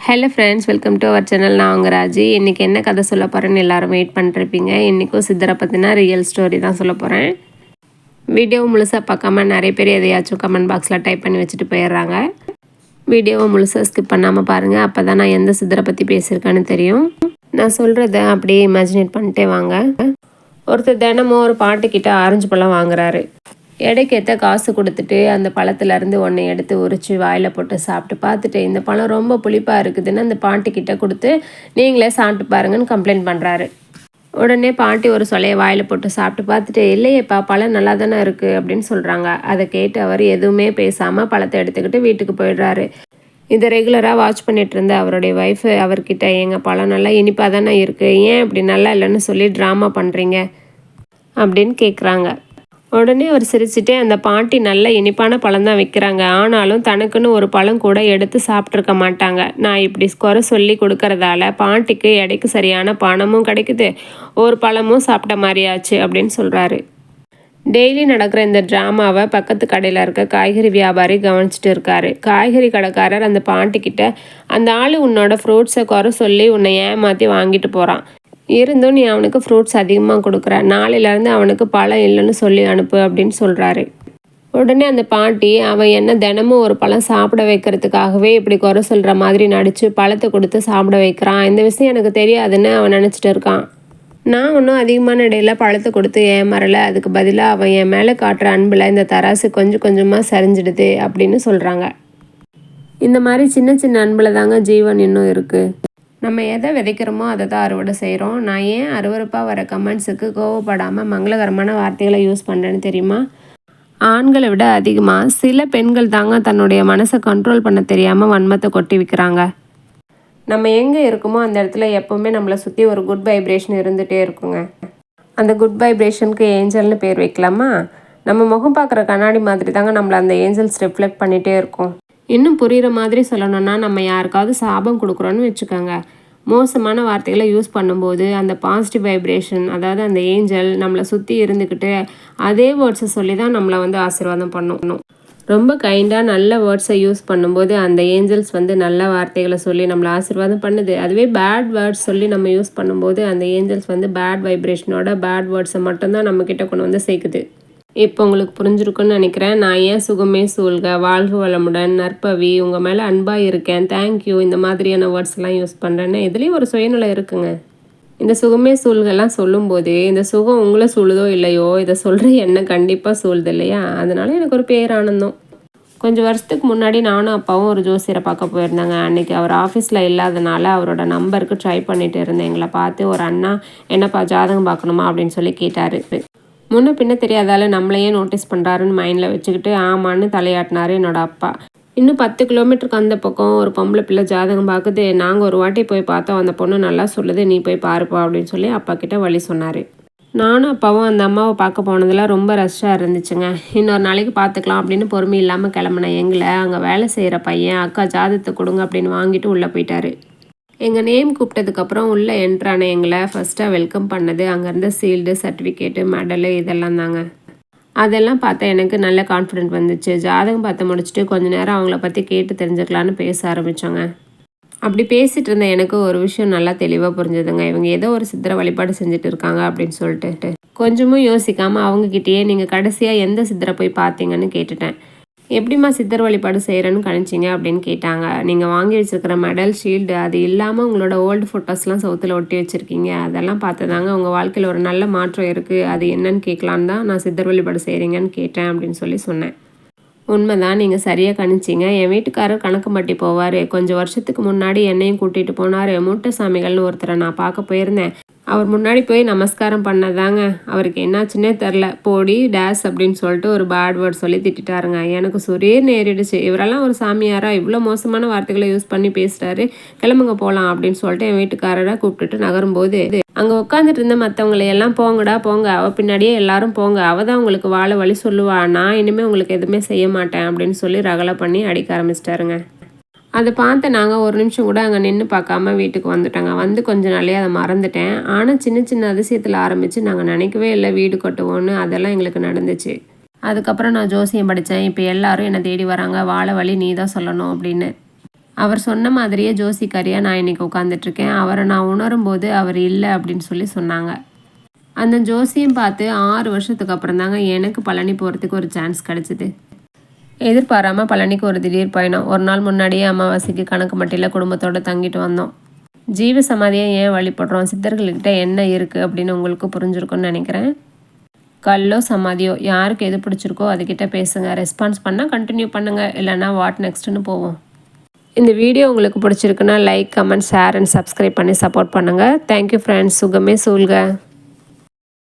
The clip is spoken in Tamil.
Hello friends, welcome to our channel. நான் உங்கள் ராஜி. இன்றைக்கி என்ன கதை சொல்ல போகிறேன்னு எல்லோரும் வெயிட் பண்ணிருப்பீங்க. இன்றைக்கும் சித்தரை பற்றினா ரியல் ஸ்டோரி தான் சொல்ல போகிறேன். வீடியோவை முழுசாக பார்க்காம நிறைய பேர் எதையாச்சும் கமெண்ட் பாக்ஸில் டைப் பண்ணி வச்சுட்டு போயிடுறாங்க. வீடியோவை முழுசாக ஸ்கிப் பண்ணாமல் பாருங்கள். அப்போ தான் நான் எந்த சித்தரை பற்றி பேசியிருக்கேன்னு தெரியும். நான் சொல்கிறத அப்படியே இமேஜினேட் பண்ணிட்டே வாங்க. ஒருத்தர் தினமும் ஒரு பாட்டுக்கிட்ட ஆரஞ்சு பழம் வாங்குறாரு. எடைக்கேற்ற காசு கொடுத்துட்டு அந்த பழத்துலேருந்து ஒன்றை எடுத்து உரித்து வாயில் போட்டு சாப்பிட்டு பார்த்துட்டு, இந்த பழம் ரொம்ப புளிப்பாக இருக்குதுன்னு அந்த பாட்டிக்கிட்ட கொடுத்து நீங்களே சாப்பிட்டு பாருங்கன்னு கம்ப்ளைண்ட் பண்ணுறாரு. உடனே பாட்டி ஒரு சொலையை வாயில் போட்டு சாப்பிட்டு பார்த்துட்டு, இல்லையேப்பா பழம் நல்லா தானே இருக்குது அப்படின்னு சொல்கிறாங்க. அதை கேட்டு அவர் எதுவுமே பேசாமல் பழத்தை எடுத்துக்கிட்டு வீட்டுக்கு போயிடுறாரு. இதை ரெகுலராக வாட்ச் பண்ணிகிட்டு இருந்த அவருடைய ஒய்ஃபு அவர்கிட்ட, எங்கள் பழம் நல்லா இனிப்பாக தானே இருக்குது, ஏன் இப்படி நல்லா இல்லைன்னு சொல்லி ட்ராமா பண்ணுறீங்க அப்படின்னு கேட்குறாங்க. உடனே அவர் சிரிச்சுட்டே, அந்த பாட்டி நல்ல இனிப்பான பழம் தான் வைக்கிறாங்க, ஆனாலும் தனக்குன்னு ஒரு பழம் கூட எடுத்து சாப்பிட்ருக்க மாட்டாங்க. நான் இப்படி குறை சொல்லி கொடுக்கறதால பாட்டிக்கு எடைக்கு சரியான பணமும் கிடைக்குது, ஒரு பழமும் சாப்பிட்ட மாதிரியாச்சு அப்படின்னு சொல்கிறாரு. டெய்லி நடக்கிற இந்த ட்ராமாவை பக்கத்து கடையில் இருக்க காய்கறி வியாபாரி கவனிச்சுட்டு இருக்காரு. காய்கறி கடைக்காரர் அந்த பாட்டிக்கிட்ட, அந்த ஆள் உன்னோட ஃப்ரூட்ஸை குறை சொல்லி உன்னை ஏமாற்றி வாங்கிட்டு போகிறான், இருந்தும் நீ அவனுக்கு ஃப்ரூட்ஸ் அதிகமாக கொடுக்குற, நாளையிலேருந்து அவனுக்கு பழம் இல்லைன்னு சொல்லி அனுப்பு அப்படின்னு சொல்கிறாரு. உடனே அந்த பாட்டி, அவன் என்ன தினமும் ஒரு பழம் சாப்பிட வைக்கிறதுக்காகவே இப்படி குறை சொல்கிற மாதிரி நடித்து பழத்தை கொடுத்து சாப்பிட வைக்கிறான், இந்த விஷயம் எனக்கு தெரியாதுன்னு அவன் நினச்சிட்டு இருக்கான். நான் ஒன்றும் அதிகமான இடையில் பழத்தை கொடுத்து ஏமாறலை, அதுக்கு பதிலாக அவன் என் மேலே காட்டுற அன்பில் இந்த தராசு கொஞ்சம் கொஞ்சமாக சரிஞ்சிடுது அப்படின்னு சொல்கிறாங்க. இந்த மாதிரி சின்ன சின்ன அன்பில் தாங்க ஜீவன் இன்னும் இருக்குது. நம்ம எதை விதைக்கிறோமோ அதை தான் அறுவடை செய்கிறோம். நான் ஏன் அருவருப்பாக வர கமெண்ட்ஸுக்கு கோவப்படாமல் மங்களகரமான வார்த்தைகளை யூஸ் பண்ணுறேன்னு தெரியுமா? ஆண்களை விட அதிகமாக சில பெண்கள் தாங்க தன்னுடைய மனசை கண்ட்ரோல் பண்ண தெரியாமல் வன்மத்தை கொட்டி விற்கிறாங்க. நம்ம எங்கே இருக்குமோ அந்த இடத்துல எப்போவுமே நம்மளை சுற்றி ஒரு குட் வைப்ரேஷன் இருந்துகிட்டே இருக்குங்க. அந்த குட் வைப்ரேஷனுக்கு ஏஞ்சல்னு பேர் வைக்கலாமா? நம்ம முகம் பார்க்குற கண்ணாடி மாதிரி தாங்க நம்மளை அந்த ஏஞ்சல்ஸ் ரிஃப்ளெக்ட் பண்ணிகிட்டே இருக்கும். இன்னும் புரிகிற மாதிரி சொல்லணும்னா, நம்ம யாருக்காவது சாபம் கொடுக்குறோன்னு வச்சுக்கோங்க, மோசமான வார்த்தைகளை யூஸ் பண்ணும்போது அந்த பாசிட்டிவ் வைப்ரேஷன், அதாவது அந்த ஏஞ்சல் நம்மளை சுற்றி இருந்துக்கிட்டு அதே வேர்ட்ஸை சொல்லி தான் நம்மளை ஆசீர்வாதம் பண்ணணும். ரொம்ப கைண்டாக நல்ல வேர்ட்ஸை யூஸ் பண்ணும்போது அந்த ஏஞ்சல்ஸ் நல்ல வார்த்தைகளை சொல்லி நம்மளை ஆசீர்வாதம் பண்ணுது. அதுவே பேட் வேர்ட்ஸ் சொல்லி நம்ம யூஸ் பண்ணும்போது அந்த ஏஞ்சல்ஸ் பேட் வைப்ரேஷனோட பேட் வேர்ட்ஸை மட்டும்தான் நம்மக்கிட்ட கொண்டு சேர்க்குது. இப்போ உங்களுக்கு புரிஞ்சிருக்குன்னு நினைக்கிறேன். நான் ஏன் சுகமே சூழ்க, வாழ்க வளமுடன், நற்பவி, உங்கள் மேலே அன்பாக இருக்கேன், தேங்க்யூ, இந்த மாதிரியான வேர்ட்ஸ்லாம் யூஸ் பண்ணுறேன்னு இதுலேயும் ஒரு சுயநலம் இருக்குங்க. இந்த சுகமே சூழ்கெல்லாம் சொல்லும்போது இந்த சுகம் உங்களை சூழுதோ இல்லையோ, இதை சொல்கிற என்ன கண்டிப்பாக சூழ்து இல்லையா? அதனால எனக்கு ஒரு பேரானந்தம். கொஞ்சம் வருஷத்துக்கு முன்னாடி நானும் அப்பாவும் ஒரு ஜோசியரை பார்க்க போயிருந்தாங்க. அன்றைக்கி அவர் ஆஃபீஸில் இல்லாதனால அவரோட நம்பருக்கு ட்ரை பண்ணிட்டு இருந்தேன். எங்களை பார்த்து ஒரு அண்ணா, என்னப்பா ஜாதகம் பார்க்கணுமா அப்படின்னு சொல்லி கேட்டார். முன்ன பின்ன தெரியாதால நம்மளையே நோட்டீஸ் பண்ணுறாருன்னு மைண்டில் வச்சுக்கிட்டு ஆமான்னு தலையாட்டினார் என்னோடய அப்பா. இன்னும் 10 கிலோமீட்டருக்கு அந்த பக்கம் ஒரு பொம்பளை பிள்ளை ஜாதகம் பார்க்குது. நாங்கள் ஒரு வாட்டி போய் பார்த்தோம், அந்த பொண்ணு நல்லா சொல்லுது, நீ போய் பாருப்பா அப்படின்னு சொல்லி அப்பா கிட்ட வழி சொன்னார். நானும் அப்பாவும் அந்த அம்மாவை பார்க்க போனதில் ரொம்ப ரஷ்ஷாக இருந்துச்சுங்க. இன்னொரு நாளைக்கு பார்த்துக்கலாம் அப்படின்னு பொறுமை இல்லாமல் கிளம்புனேன். எங்களை அங்கே வேலை செய்கிற பையன், அக்கா ஜாதகத்தை கொடுங்க அப்படின்னு வாங்கிட்டு உள்ளே போயிட்டாரு. எங்கள் நேம் கூப்பிட்டதுக்கப்புறம் உள்ளே என்ட்ரான எங்களை ஃபஸ்ட்டாக வெல்கம் பண்ணது அங்கேருந்த சீல்டு, சர்டிஃபிகேட்டு, மெடலு இதெல்லாம் தாங்க. அதெல்லாம் பார்த்தா எனக்கு நல்ல கான்ஃபிடென்ட் வந்துச்சு. ஜாதகம் பார்த்து முடிச்சுட்டு கொஞ்சம் நேரம் அவங்கள பற்றி கேட்டு தெரிஞ்சுக்கலான்னு பேச ஆரம்பித்தோங்க. அப்படி பேசிகிட்டு இருந்த எனக்கு ஒரு விஷயம் நல்லா தெளிவாக புரிஞ்சுதுங்க. இவங்க ஏதோ ஒரு சித்திரை வழிபாடு செஞ்சுட்டு இருக்காங்க அப்படின்னு சொல்லிட்டு கொஞ்சமும் யோசிக்காமல் அவங்கக்கிட்டேயே, நீங்கள் கடைசியாக எந்த சித்திரை போய் பார்த்தீங்கன்னு கேட்டுட்டேன். எப்படிம்மா சித்தர் வழிபாடு செய்கிறேன்னு கணிச்சிங்க அப்படின்னு கேட்டாங்க. நீங்கள் வாங்கி வச்சுருக்கிற மெடல், ஷீல்டு, அது இல்லாமல் உங்களோட ஓல்டு ஃபோட்டோஸ்லாம் சவுத்தில் ஒட்டி வச்சுருக்கீங்க, அதெல்லாம் பார்த்துதாங்க உங்கள் வாழ்க்கையில் ஒரு நல்ல மாற்றம் இருக்குது, அது என்னன்னு கேட்கலான்னு தான் நான் சித்தர் வழிபாடு செய்கிறீங்கன்னு கேட்டேன் அப்படின்னு சொல்லி சொன்னேன். உண்மைதான், நீங்கள் சரியாக கணிச்சிங்க. என் வீட்டுக்காரர் கணக்கம்பட்டி போவார். கொஞ்சம் வருஷத்துக்கு முன்னாடி என்னையும் கூட்டிகிட்டு போனார். மூட்டை சாமிகள்னு ஒருத்தரை நான் பார்க்க போயிருந்தேன். அவர் முன்னாடி போய் நமஸ்காரம் பண்ணதாங்க அவருக்கு என்னாச்சுன்னே தெரில, போடி டேஸ் அப்படின்னு சொல்லிட்டு ஒரு பேட் வேர்ட் சொல்லி திட்டாருங்க. எனக்கு சொரே நேரிடுச்சு. இவரெல்லாம் ஒரு சாமியாரா இவ்வளோ மோசமான வார்த்தைகளை யூஸ் பண்ணி பேசுகிறாரு, கிளம்புங்க போகலாம் அப்படின்னு சொல்லிட்டு என் வீட்டுக்காரரை கூப்பிட்டுட்டு நகரும்போது அங்கே உட்காந்துட்டு இருந்த மற்றவங்களையெல்லாம், போங்கடா போங்க, அவள் பின்னாடியே எல்லாரும் போங்க, அவள் தான் உங்களுக்கு வாழ வழி சொல்லுவா, நான் இனிமேல் உங்களுக்கு எதுவுமே செய்ய மாட்டேன் அப்படின்னு சொல்லி ரகலை பண்ணி அடிக்க ஆரம்பிச்சிட்டாருங்க. அதை பார்த்து நாங்கள் ஒரு நிமிஷம் கூட அங்கே நின்று பார்க்காம வீட்டுக்கு வந்துட்டோங்க. வந்து கொஞ்சம் நாளே அதை மறந்துட்டேன். ஆனால் சின்ன சின்ன அதிசயத்தில் ஆரம்பித்து நாங்கள் நினைக்கவே இல்லை வீடு கட்டுவோன்னு, அதெல்லாம் எங்களுக்கு நடந்துச்சு. அதுக்கப்புறம் நான் ஜோசியம் படித்தேன். இப்போ எல்லாரும் என்னை தேடி வராங்க, வாழ வழி நீ தான் சொல்லணும் அப்படின்னு. அவர் சொன்ன மாதிரியே ஜோசிக்காரியாக நான் இன்றைக்கி உட்காந்துட்ருக்கேன். அவரை நான் உணரும்போது அவர் இல்லை அப்படின்னு சொல்லி சொன்னாங்க. அந்த ஜோசியம் பார்த்து 6 வருஷத்துக்கு அப்புறம் தாங்க எனக்கு பழனி போகிறதுக்கு ஒரு சான்ஸ் கிடச்சிது. எதிர்பாராமல் பழனிக்கு ஒரு திடீர் பயணம். ஒரு நாள் முன்னாடியே அமாவாசைக்கு கணக்கு மட்டியில் குடும்பத்தோடு தங்கிட்டு வந்தோம். ஜீவ சமாதியை ஏன் வழிபடுறோம், சித்தர்கள்கிட்ட என்ன இருக்குது அப்படின்னு உங்களுக்கு புரிஞ்சிருக்குன்னு நினைக்கிறேன். கல்லோ சமாதியோ யாருக்கு எது பிடிச்சிருக்கோ அதுக்கிட்ட பேசுங்க. ரெஸ்பான்ஸ் பண்ணால் கண்டினியூ பண்ணுங்கள், இல்லைனா வாட் நெக்ஸ்ட்டுன்னு போவோம். இந்த வீடியோ உங்களுக்கு பிடிச்சிருக்குன்னா like, comment, share and subscribe பண்ணி சப்போர்ட் பண்ணுங்கள். Thank you friends. சுகமே சூழ்க.